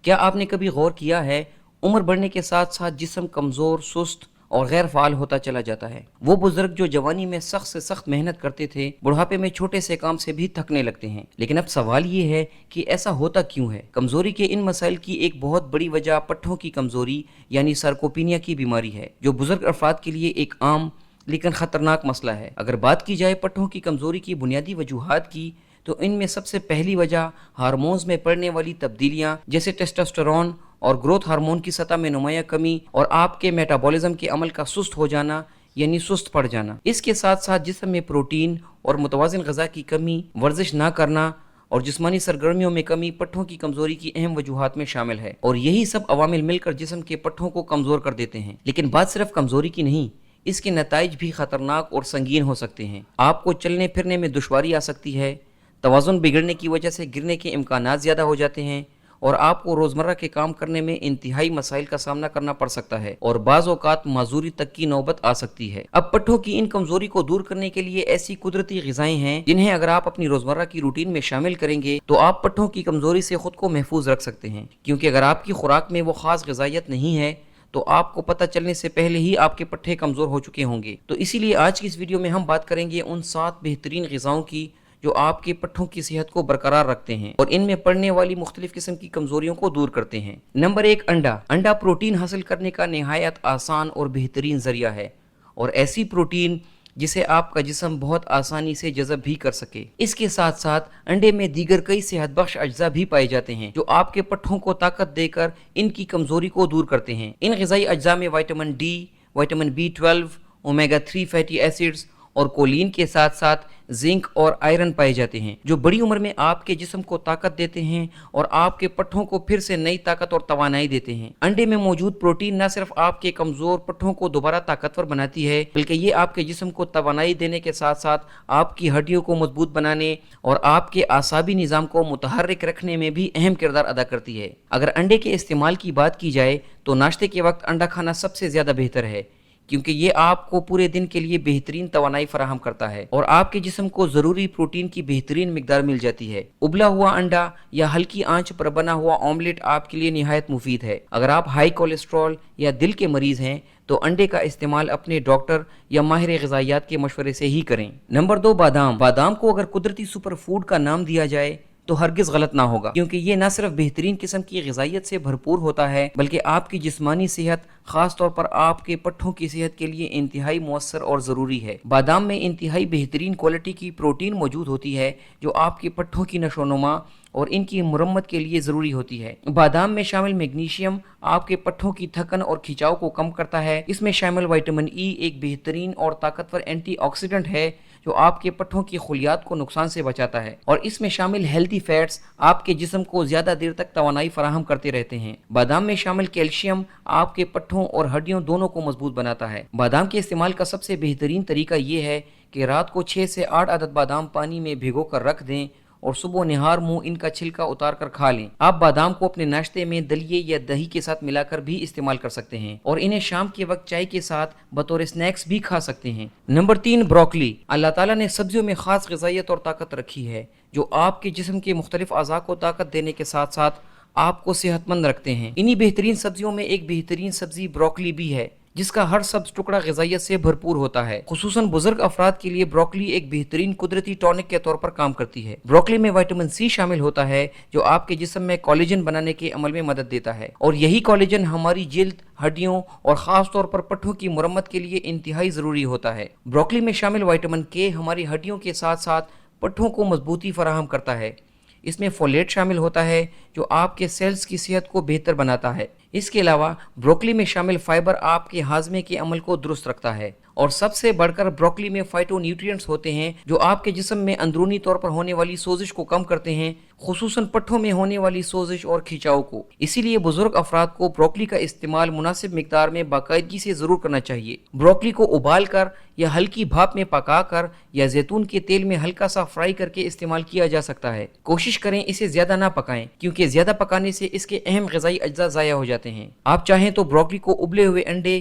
کیا آپ نے کبھی غور کیا ہے عمر بڑھنے کے ساتھ ساتھ جسم کمزور، سست اور غیر فعال ہوتا چلا جاتا ہے؟ وہ بزرگ جو جوانی میں سخت سے سخت محنت کرتے تھے بڑھاپے میں چھوٹے سے کام سے بھی تھکنے لگتے ہیں۔ لیکن اب سوال یہ ہے کہ ایسا ہوتا کیوں ہے؟ کمزوری کے ان مسائل کی ایک بہت بڑی وجہ پٹھوں کی کمزوری یعنی سارکوپینیا کی بیماری ہے، جو بزرگ افراد کے لیے ایک عام لیکن خطرناک مسئلہ ہے۔ اگر بات کی جائے پٹھوں کی کمزوری کی بنیادی وجوہات کی تو ان میں سب سے پہلی وجہ ہارمونز میں پڑنے والی تبدیلیاں جیسے ٹیسٹوسٹیرون اور گروتھ ہارمون کی سطح میں نمایاں کمی اور آپ کے میٹابولزم کے عمل کا سست ہو جانا یعنی سست پڑ جانا۔ اس کے ساتھ ساتھ جسم میں پروٹین اور متوازن غذا کی کمی، ورزش نہ کرنا اور جسمانی سرگرمیوں میں کمی پٹھوں کی کمزوری کی اہم وجوہات میں شامل ہے، اور یہی سب عوامل مل کر جسم کے پٹھوں کو کمزور کر دیتے ہیں۔ لیکن بات صرف کمزوری کی نہیں، اس کے نتائج بھی خطرناک اور سنگین ہو سکتے ہیں۔ آپ کو چلنے پھرنے میں دشواری آ سکتی ہے، توازن بگڑنے کی وجہ سے گرنے کے امکانات زیادہ ہو جاتے ہیں، اور آپ کو روزمرہ کے کام کرنے میں انتہائی مسائل کا سامنا کرنا پڑ سکتا ہے، اور بعض اوقات معذوری تک کی نوبت آ سکتی ہے۔ اب پٹھوں کی ان کمزوری کو دور کرنے کے لیے ایسی قدرتی غذائیں ہیں جنہیں اگر آپ اپنی روزمرہ کی روٹین میں شامل کریں گے تو آپ پٹھوں کی کمزوری سے خود کو محفوظ رکھ سکتے ہیں، کیونکہ اگر آپ کی خوراک میں وہ خاص غذائیت نہیں ہے تو آپ کو پتہ چلنے سے پہلے ہی آپ کے پٹھے کمزور ہو چکے ہوں گے۔ تو اسی لیے آج کی اس ویڈیو میں ہم بات کریں گے ان 7 بہترین غذاؤں کی جو آپ کے پٹھوں کی صحت کو برقرار رکھتے ہیں اور ان میں پڑنے والی مختلف قسم کی کمزوریوں کو دور کرتے ہیں۔ نمبر 1، انڈا۔ انڈا پروٹین حاصل کرنے کا نہایت آسان اور بہترین ذریعہ ہے، اور ایسی پروٹین جسے آپ کا جسم بہت آسانی سے جذب بھی کر سکے۔ اس کے ساتھ ساتھ انڈے میں دیگر کئی صحت بخش اجزاء بھی پائے جاتے ہیں جو آپ کے پٹھوں کو طاقت دے کر ان کی کمزوری کو دور کرتے ہیں۔ ان غذائی اجزاء میں vitamin D, vitamin B12، omega 3 fatty acids اور کولین کے ساتھ ساتھ زنک اور آئرن پائے جاتے ہیں، جو بڑی عمر میں آپ کے جسم کو طاقت دیتے ہیں اور آپ کے پٹھوں کو پھر سے نئی طاقت اور توانائی دیتے ہیں۔ انڈے میں موجود پروٹین نہ صرف آپ کے کمزور پٹھوں کو دوبارہ طاقتور بناتی ہے، بلکہ یہ آپ کے جسم کو توانائی دینے کے ساتھ ساتھ آپ کی ہڈیوں کو مضبوط بنانے اور آپ کے اعصابی نظام کو متحرک رکھنے میں بھی اہم کردار ادا کرتی ہے۔ اگر انڈے کے استعمال کی بات کی جائے تو ناشتے کے وقت انڈا کھانا سب سے زیادہ بہتر ہے، کیونکہ یہ آپ کو پورے دن کے لیے بہترین توانائی فراہم کرتا ہے اور آپ کے جسم کو ضروری پروٹین کی بہترین مقدار مل جاتی ہے۔ ابلا ہوا انڈا یا ہلکی آنچ پر بنا ہوا آملیٹ آپ کے لیے نہایت مفید ہے۔ اگر آپ ہائی کولیسٹرول یا دل کے مریض ہیں تو انڈے کا استعمال اپنے ڈاکٹر یا ماہر غذائیات کے مشورے سے ہی کریں۔ نمبر 2، بادام۔ بادام کو اگر قدرتی سپر فوڈ کا نام دیا جائے تو ہرگز غلط نہ ہوگا، کیونکہ یہ نہ صرف بہترین قسم کی غذائیت سے بھرپور ہوتا ہے بلکہ آپ کی جسمانی صحت، خاص طور پر آپ کے پٹھوں کی صحت کے لیے انتہائی مؤثر اور ضروری ہے۔ بادام میں انتہائی بہترین کوالٹی کی پروٹین موجود ہوتی ہے جو آپ کے پٹھوں کی نشو و نما اور ان کی مرمت کے لیے ضروری ہوتی ہے۔ بادام میں شامل میگنیشیم آپ کے پٹھوں کی تھکن اور کھچاؤ کو کم کرتا ہے۔ اس میں شامل وٹامن ای ایک بہترین اور طاقتور اینٹی آکسیڈنٹ ہے جو آپ کے پٹھوں کی خلیات کو نقصان سے بچاتا ہے، اور اس میں شامل ہیلدی فیٹس آپ کے جسم کو زیادہ دیر تک توانائی فراہم کرتے رہتے ہیں۔ بادام میں شامل کیلشیم آپ کے پٹھوں اور ہڈیوں دونوں کو مضبوط بناتا ہے۔ بادام کے استعمال کا سب سے بہترین طریقہ یہ ہے کہ رات کو 6 سے 8 عدد بادام پانی میں بھگو کر رکھ دیں اور صبح و نہار منہ ان کا چھلکا اتار کر کھا لیں۔ آپ بادام کو اپنے ناشتے میں دلیے یا دہی کے ساتھ ملا کر بھی استعمال کر سکتے ہیں اور انہیں شام کے وقت چائے کے ساتھ بطور سنیکس بھی کھا سکتے ہیں۔ Number 3، broccoli. اللہ تعالیٰ نے سبزیوں میں خاص غذائیت اور طاقت رکھی ہے جو آپ کے جسم کے مختلف اعضاء کو طاقت دینے کے ساتھ ساتھ آپ کو صحت مند رکھتے ہیں۔ انہی بہترین سبزیوں میں ایک بہترین سبزی بروکلی بھی ہے جس کا ہر سبز ٹکڑا غذائیت سے بھرپور ہوتا ہے۔ خصوصاً بزرگ افراد کے لیے بروکلی ایک بہترین قدرتی ٹونک کے طور پر کام کرتی ہے۔ بروکلی میں وٹامن سی شامل ہوتا ہے جو آپ کے جسم میں کولیجن بنانے کے عمل میں مدد دیتا ہے، اور یہی کولیجن ہماری جلد، ہڈیوں اور خاص طور پر پٹھوں کی مرمت کے لیے انتہائی ضروری ہوتا ہے۔ بروکلی میں شامل وٹامن کے ہماری ہڈیوں کے ساتھ ساتھ پٹھوں کو مضبوطی فراہم کرتا ہے۔ اس میں فولیٹ شامل ہوتا ہے جو آپ کے سیلز کی صحت کو بہتر بناتا ہے۔ اس کے علاوہ بروکلی میں شامل فائبر آپ کے ہاضمے کے عمل کو درست رکھتا ہے، اور سب سے بڑھ کر بروکلی میں فائٹو نیوٹرینٹس ہوتے ہیں جو آپ کے جسم میں اندرونی طور پر ہونے والی سوزش کو کم کرتے ہیں، خصوصاً پٹھوں میں ہونے والی سوزش اور کھچاؤ کو۔ اسی لیے بزرگ افراد کو بروکلی کا استعمال مناسب مقدار میں باقاعدگی سے ضرور کرنا چاہیے۔ بروکلی کو ابال کر یا ہلکی بھاپ میں پکا کر یا زیتون کے تیل میں ہلکا سا فرائی کر کے استعمال کیا جا سکتا ہے۔ کوشش کریں اسے زیادہ نہ پکائیں، کیونکہ زیادہ پکانے سے اس کے اہم غذائی اجزاء ضائع ہو جاتے ہیں۔ آپ چاہیں تو بروکلی کو ابلے ہوئے انڈے